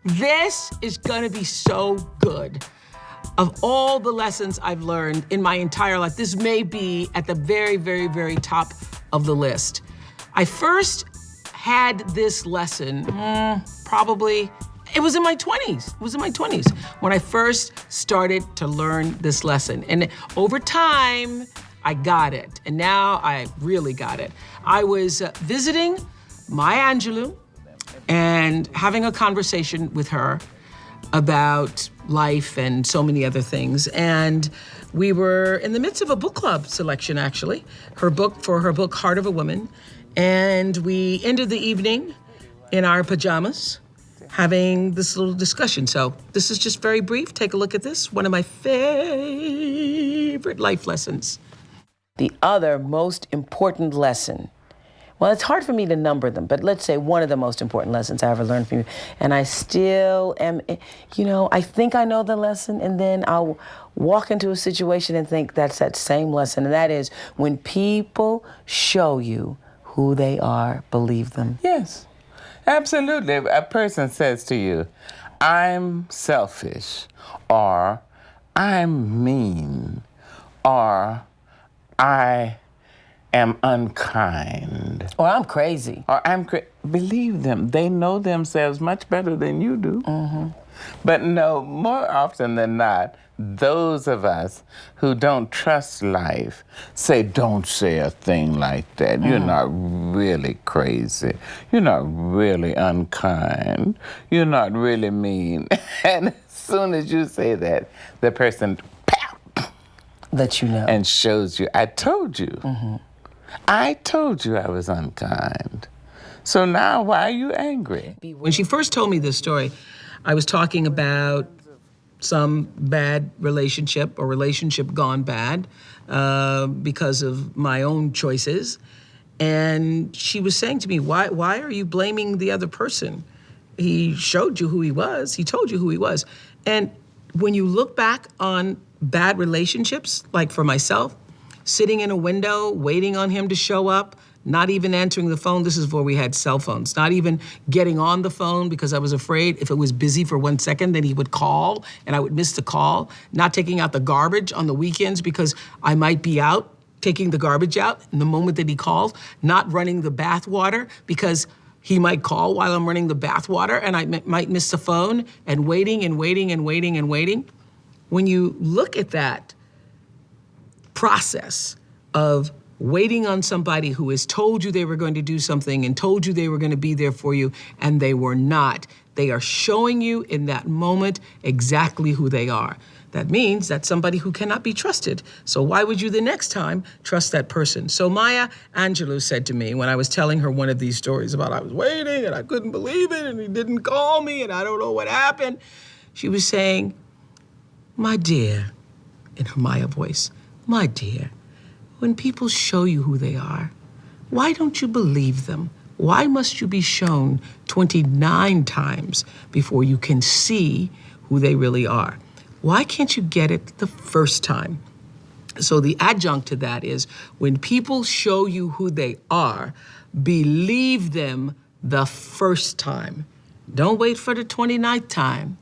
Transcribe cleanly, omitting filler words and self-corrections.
This is gonna be so good. Of all the lessons I've learned in my entire life, this may be at the very, very, very top of the list. I first had this lesson probably, it was in my 20s. It was in my 20s when I first started to learn this lesson. And over time, I got it. And now I really got it. I was visiting Maya Angelou and having a conversation with her about life and so many other things. And we were in the midst of a book club selection, actually, her book, Heart of a Woman. And we ended the evening in our pajamas having this little discussion. So this is just very brief. Take a look at this. One of my favorite life lessons. The other most important lesson, well, it's hard for me to number them, but let's say one of the most important lessons I ever learned from you, and I still am, I think I know the lesson, and then I'll walk into a situation and think that's that same lesson, and that is when people show you who they are, believe them. Yes, absolutely. A person says to you, I'm selfish, or I'm mean, or I am unkind. Or I'm crazy. Or believe them. They know themselves much better than you do. Mm-hmm. But no, more often than not, those of us who don't trust life say, don't say a thing like that. You're not really crazy. You're not really unkind. You're not really mean. And as soon as you say that, the person let you know. And shows you, I told you. Mm-hmm. I told you I was unkind. So now why are you angry? When she first told me this story, I was talking about some bad relationship or relationship gone bad because of my own choices. And she was saying to me, why are you blaming the other person? He showed you who he was. He told you who he was. And when you look back on bad relationships, like for myself, sitting in a window, waiting on him to show up, not even answering the phone. This is before we had cell phones. Not even getting on the phone because I was afraid if it was busy for 1 second, then he would call and I would miss the call. Not taking out the garbage on the weekends because I might be out taking the garbage out in the moment that he calls. Not running the bath water because he might call while I'm running the bath water and I might miss the phone, and waiting and waiting and waiting and waiting. When you look at that process of waiting on somebody who has told you they were going to do something and told you they were going to be there for you, and they were not. They are showing you in that moment exactly who they are. That means that's somebody who cannot be trusted. So why would you the next time trust that person? So Maya Angelou said to me when I was telling her one of these stories about I was waiting and I couldn't believe it and he didn't call me and I don't know what happened. She was saying, my dear, in her Maya voice, my dear, when people show you who they are, why don't you believe them? Why must you be shown 29 times before you can see who they really are? Why can't you get it the first time? So the adjunct to that is when people show you who they are, believe them the first time. Don't wait for the 29th time.